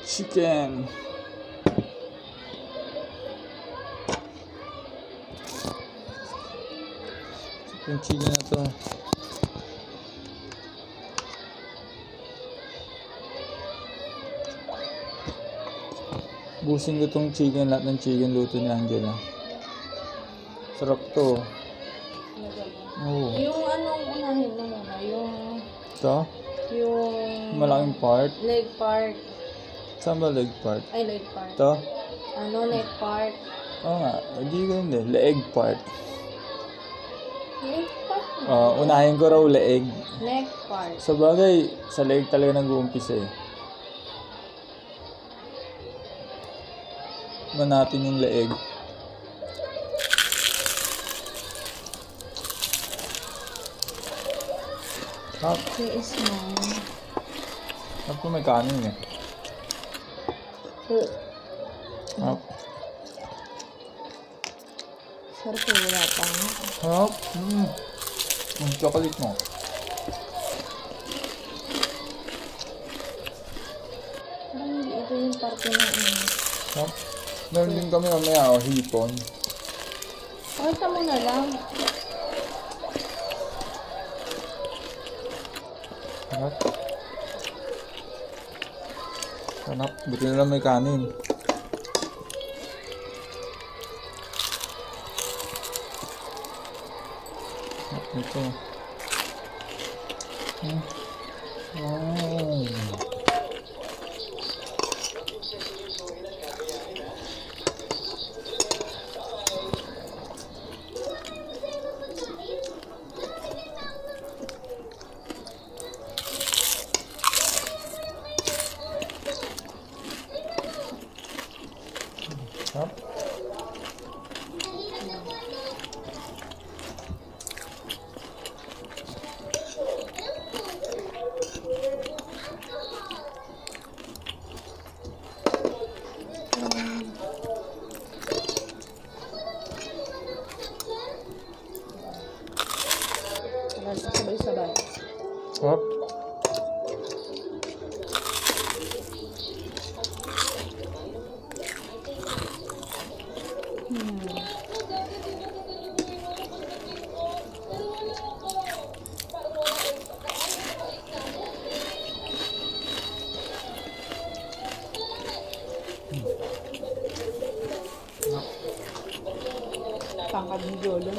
Chicken. Chicken na to. Busin ko tong chicken, lahat ng chicken luto ni Angela. Sarap to. Oo. Yung anong unahin mo muna? Yung... Ito? Yung... Malaking part. Leg part. Saan ba leg part? Ay, leg part. Ito? Ano, neck part? Oo nga. Hindi ko hindi. Leeg part. Leg part? Unahin ko raw leeg. Neck part. Sa bagay, sa leeg talaga nag-uumpisa eh. Natin yung leeg. Hap. Is mine. Hap may kanin eh. Hap. Sarap yung wala pa nga. Hap. Ang chocolate mo. Parang hindi ito yung parte na Hap. Meron din kami mamaya hipon. Pakita mo na lang. Sarap. Sarap. Buti na lang may kanin. Ito. Hop. Sabay-sabay. Hop. Tangkad ni Jolo.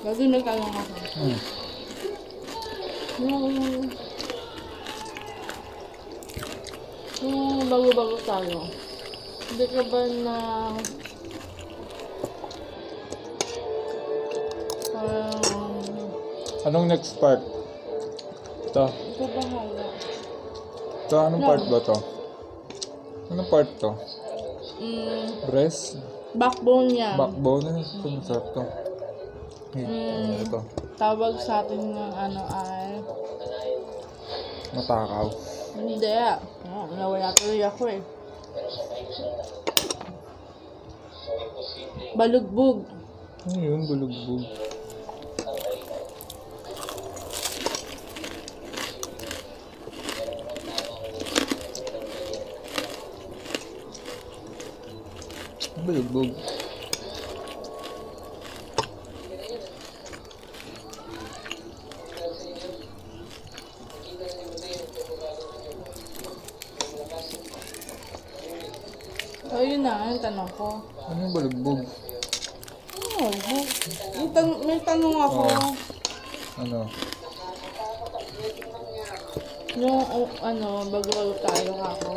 Bago nagkalang ako. Yung bago-bago tayo. Hindi ka ba na Anong next part? Ito. ito bahala. Ito, anong part ba to? Anong part to? Breast? Backbone yan. Backbone? Ito, masarap to. Ito. Tawag sa atin ng ano ay... Matakaw. Hindi. Nawala tuloy ako eh. Balugbog. Ano yun? Bulugbog. Bulugbog. So yun na, yung tanong ko. Ano yung bulugbog? May tanong ako. Ano? Yung ano, bago tayo ako.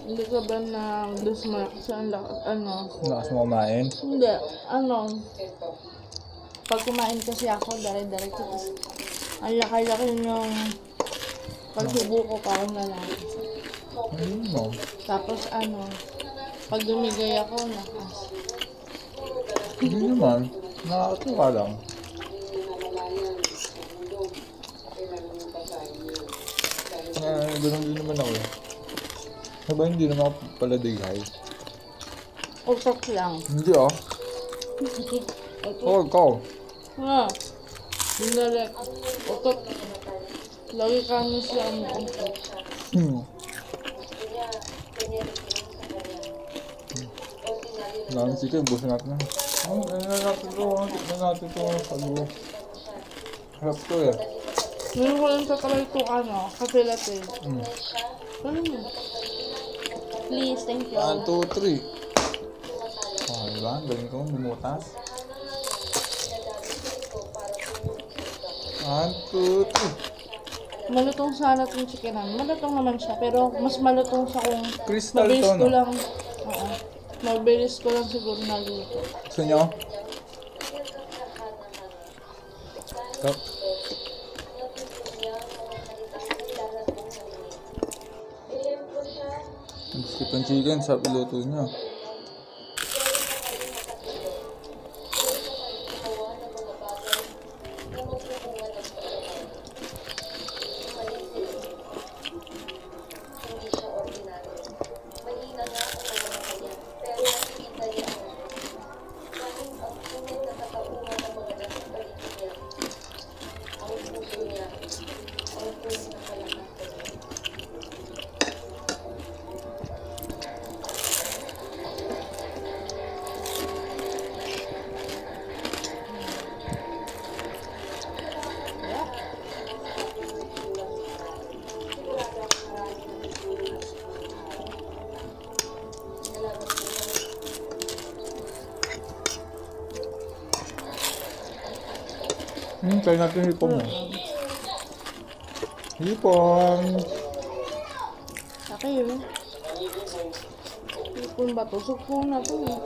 Hindi ka ba na gusto mo sa ano? Lakas mo kumain? Hindi, ano. Pag kumain kasi ako, dire-diretso. Tapos, ang laki-laki yung pagsubo ko parang lalaki. Ayun mo. Tapos ano, pag dumigay ako, nakas. Hindi naman. Nakakatuwa lang. ganun din naman ako eh. Diba hindi naman ako pala digay? Utok lang. Hindi ah. Utok. Oh, ikaw. Ha? Indirect. Utok. Lagi kami siya ang utok. Maraming sige, busin natin na. Ano natin ito? Ano natin ito? Sabi. Harap to eh. Ngayon ko lang tatry ito kapilatin. Please, thank you. 1, 2, 3. Oh, diba? Ang galing ko, bumutas. 1, 2, 3. Malutong sana itong chickenan. Malutong naman siya, pero mas malutong siya kung Crystal mabilis to, ko no? lang. Oo. Mabilis ko lang siguro naluto. Gusto nyo? Stop. Gusto itong chicken sa luto nyo. Try natin hipon mo. Hipon! Saka yun. Ipon ba to? Sukpong na to eh.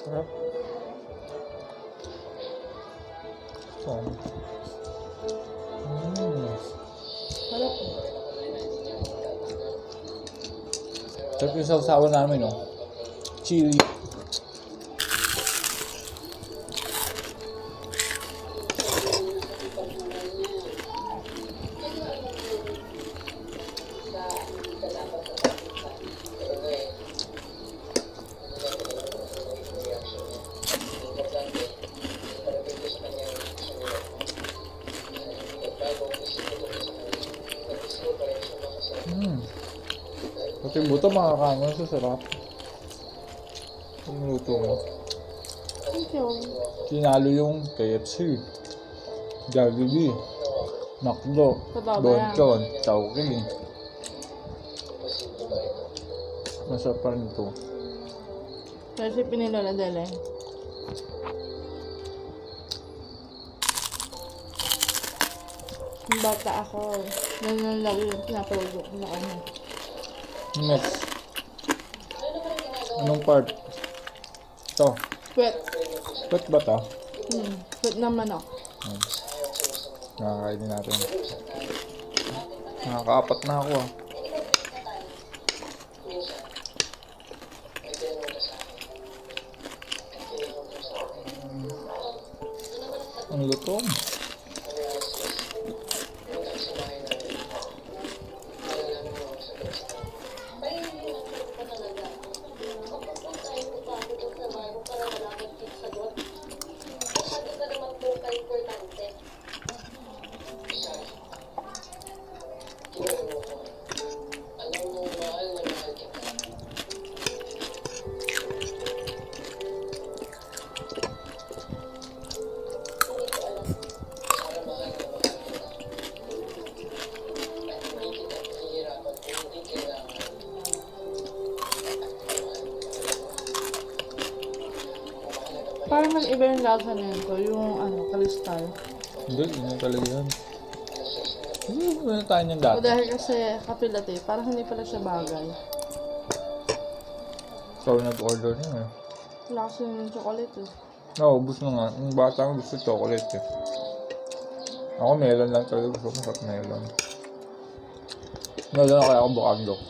Sarap. So. Harap. Sarap yung sausawan namin, no? Chili. Pati buto makakaano sa sarap. Ang luto mo. Thank you. Tinalo yung KFC, Jollibee, McDo, Totoo ba Don yan? Chon, Chowking. Masarap pa rin ito. Recipe ni Lola Dele. Nung bata ako, ganyan lagi yung pinapalagok na kanya. Next. Anong part? Ito. Sweat. Ba't ba ito? Sweat na manok. Nakakainin natin. Nakakaapat na ako ah. Ang lutong. iba yung lasa nito, yung ano, kristal. Hindi, yun yung talaga yan. Hindi, wala tayo niyang O dati. dahil kasi kapilate, parang hindi pala siya bagay. Ikaw nag-order niya eh. Wala kasi yung chocolate eh. Naubos na nga. Yung bata ko gusto chocolate eh. Ako melon lang talaga gusto ko sa melon. Melon kaya ako bukandok.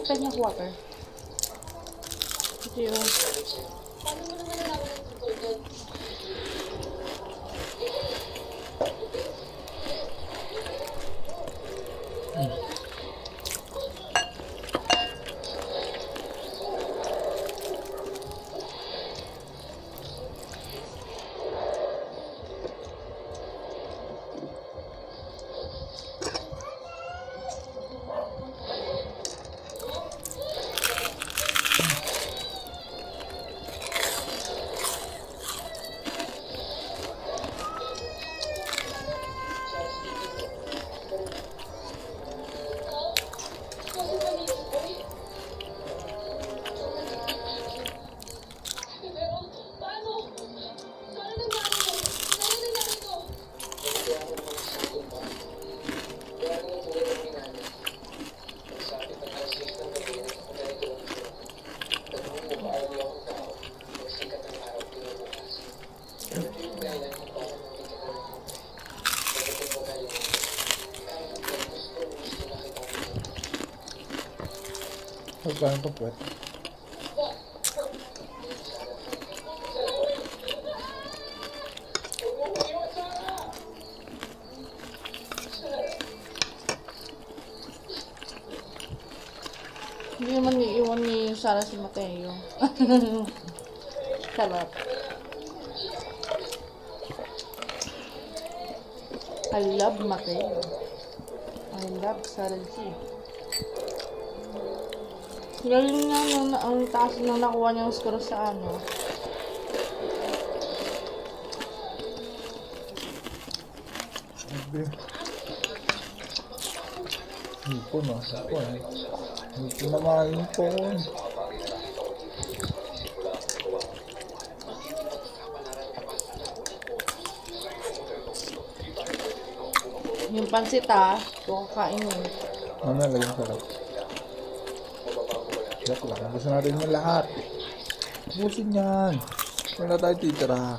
Kanya water. Ito yun. Magkano pa puwet? Hindi naman iiwan ni Sarah si Mateo. Sarap. I love Mateo. I love Sarah G. Galing nga ang taas nang nakuha niyang score sa ano. Hipon ah, hipon. Hipon na mga hipon. Yung pansit kung kakainin. Ano laging sarap? Joke lang, gusto natin yung lahat. Busin yan. Wala tayo titira.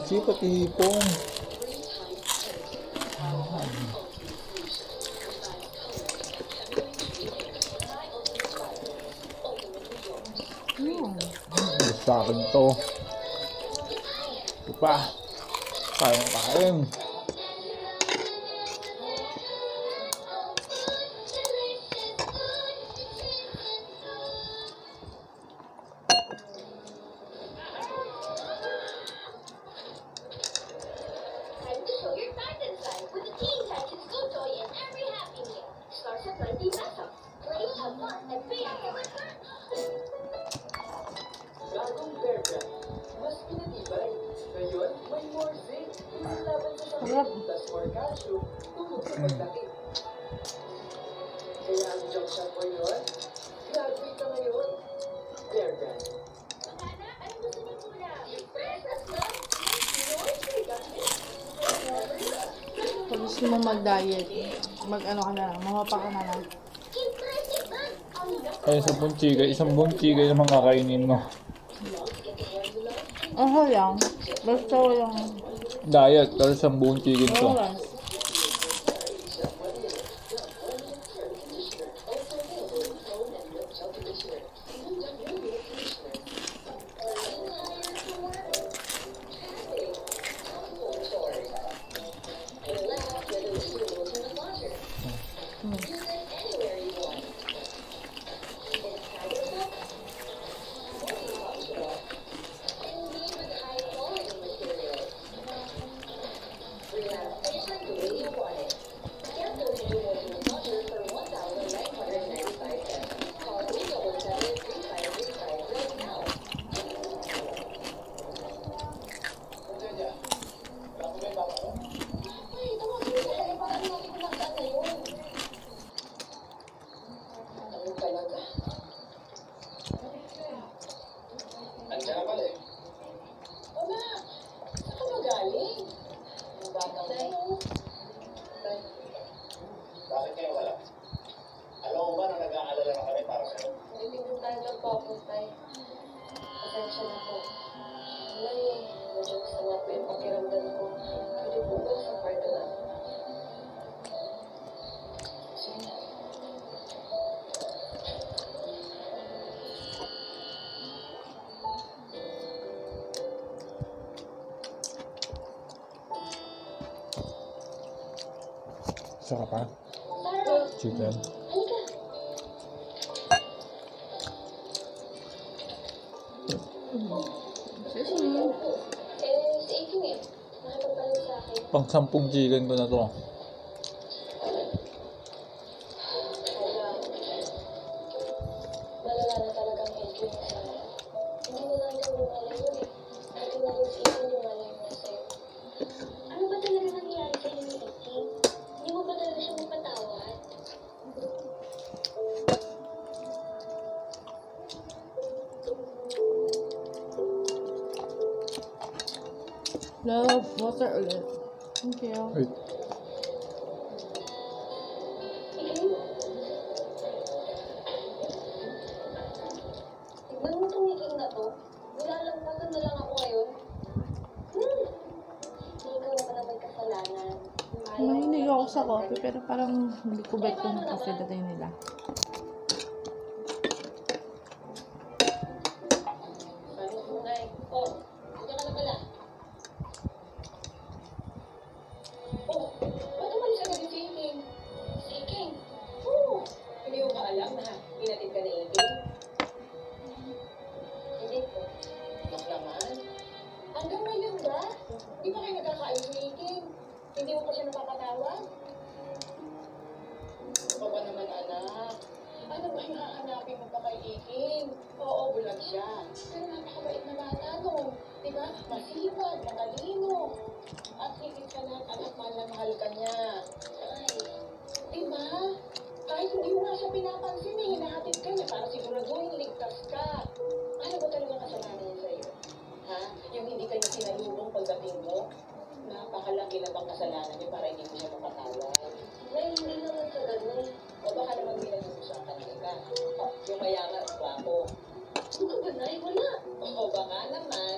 Crunchy pati hipon. Sa akin to. Ito pa. Kain. Pag gusto mo mag-diet, mag-ano ka na lang, mamapa ka na lang. Kaya sa bunchigay, isang bunchigay naman kakainin mo. Ako lang, basta walang Diet, pero isang buong chicken to. oras. Bakit kayo wala? Alam mo ba na nag-aalala na kami para sa'yo? Hindi po tayo nagpapos tayo. Pasensya na po. May medyo masama po yung pakiramdam ko. Pwede po ba sa kwarto na? Sige. Saka pa? Chicken. Halika. Si Iking eh. Nakipagpalit sa akin. Pang 10 chicken ko na to. Malala na talagang Iking sa hindi na lang ikaw lumalayo eh. Pati na rin si Iking lumalayo na sa'yo. Ano ba talaga nangyari sa'yo ni Iking? Hindi mo ba talaga siya mapatawad? Love, water ulit. Thank you. Wait. Iking? Tignan mo itong Iking na to. Nilalampasan na lang ako ngayon. Ikaw naman ang may kasalanan. Mahilig ako sa coffee, pero parang hindi ko bet yung coffee dati nila. Paano mo na eh? Oh, hindi ka na pala. Oh, ba't umalis agad yung si Iking? Si Iking? Oo. Hindi mo ba alam na hinatid ka ni Iking? Hindi po. Bak naman. Hanggang ngayon ba? Di ba kayo nagkakaayos ni Iking? Hindi mo pa siya napapatawad? Ano ba naman, anak? Ano ba yung hahanapin mo pa kay Iking? Oo, bulag siya. Pero napakabait na bata nun. Di ba? Masipag, matalino. At higit sa lahat, anak, mahal na mahal ka niya. Ay, di ba? Kahit hindi mo nga siya pinapansin eh, hinahatid ka niya para siguraduhin ligtas ka. Ano ba talaga kasalanan niya sa'yo? Ha? Yung hindi ka niya sinalubong pagdating mo? Napakalaki na bang kasalanan niya para hindi mo siya mapatawad? Nay, hindi naman sa ganun. O baka naman pinag-uusapan ka. Yung mayaman at gwapo. Ano ka ba, Nay? Wala. O baka naman,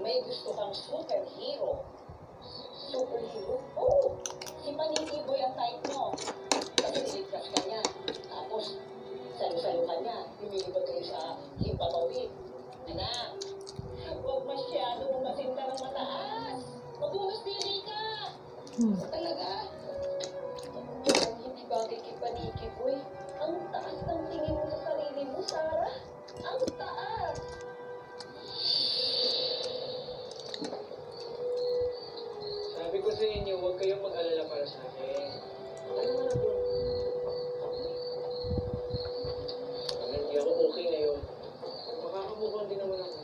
may gusto kang superhero. Superhero? Oo. Si Paniki Boy ang type mo. Kasi niligtas ka niya. Tapos, salo-salo ka niya. Lumilibot kayo sa himpapawid. Anak, huwag masyado bumasinta ng mataas. Magbumas dili ka. Talaga? Ang hindi bagay kay Paniki Boy. Ang taas ng tingin mo sa sarili mo, Sarah. Ang taas. Sabi ko sa inyo, huwag kayong mag-alala para sa akin. Ano mo na po? Hindi ako okay ngayon. Makakamukhang din naman ako.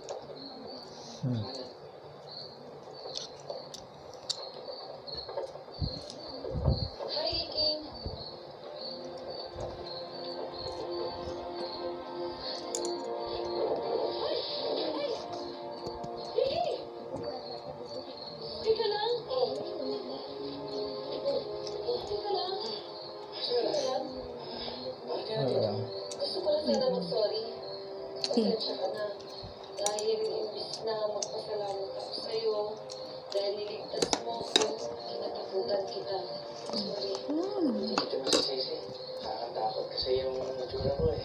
Dahil niligtas mo ako, kinatakutan kita. Sorry. Hindi kita masisisi. Nakakatakot kasi yung natura ko eh.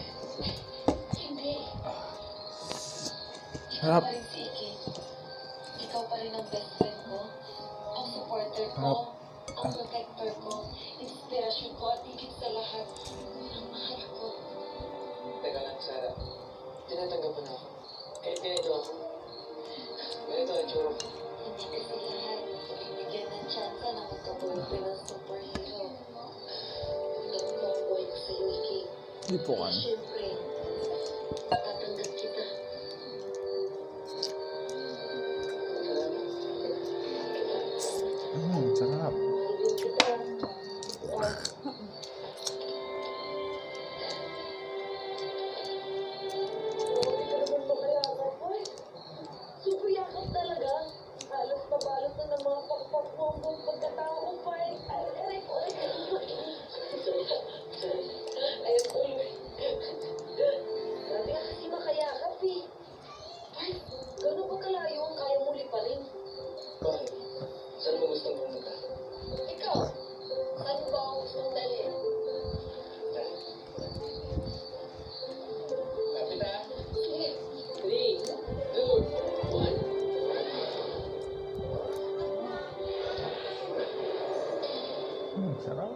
Hindi. Harap. Ikaw pa rin si Iki. Ikaw pa rin ang best friend ko. Ang supporter ko. Harap. Ang protector ko. Inspirasyon ko at higit sa lahat. Ang mahal ko. Teka lang, Sarah. Tinatanggap mo na ako. Kahit ganito ako. Ganito ang tsura ko. Hindi kasi lahat bibigyan ng tsansa na magka-boyfriend ng superhero. Hanggang tomboy ko sa'yo, Iki. Lipukan. Siyempre, tatanggap kita. Sarap. Mahal kita. Grabe ka naman makayakap, boy. Super yakap talaga. Halos mabalot na ng mga pakpak mo ang buong pagkatao ko, boy. Aray ko. Ayun ko, grabe ka kasi makayakap, eh. Ay, gano'n ba kalayo ang kaya mo liparin? Bakit? Saan mo gustong pumunta? Ikaw, saan ba ang gustong dalhin? Kapita? Sige. 3, 2, 1. Sarap.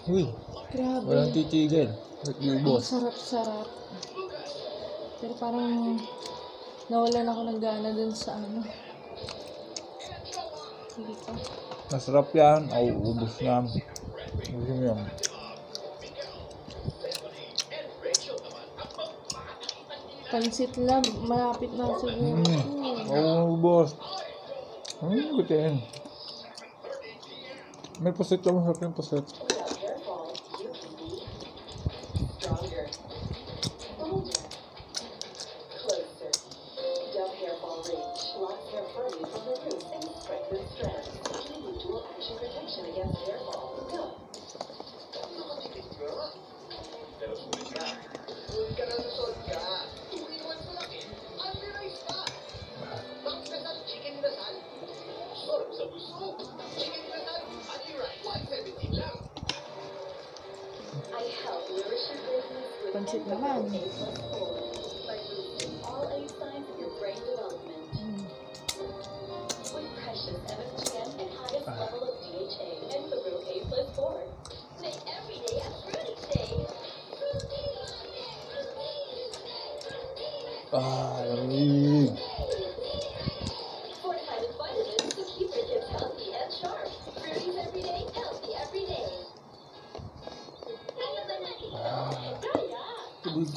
Uy, Grabe. walang titigil. Ang Nag-ubos. sarap-sarap. Pero parang nawalan ako ng gana dun sa ano. Hindi ko. Masarap yan. Ubos na. Ubos mo yan. Pansit lang. Malapit na siguro. Ubos. Gutin. May pusit ka. Masarap yung pusit. Without hair fall, you can be stronger, bolder, closer. Dove Hair Fall Range blocks hair furry from the roots and strengthens strands, giving you dual action protection against hair fall. Dove. Huwag ka na susod ka. 2-in-1 sa laki. Unrealized pa. Breakfast at chicken inasal. Sarap sa busog. Chicken inasal. Unrealized. 170 lang. I help nourish your business with Pansit naman. A+4 by boosting all 8 signs of your brain development. With precious MSGM and highest level of DHA and Peru A+4. Make every day a fruity day. Lamig. Fortified with vitamins to keep your kids healthy and sharp. Fruities every day, healthy every day. Tubig.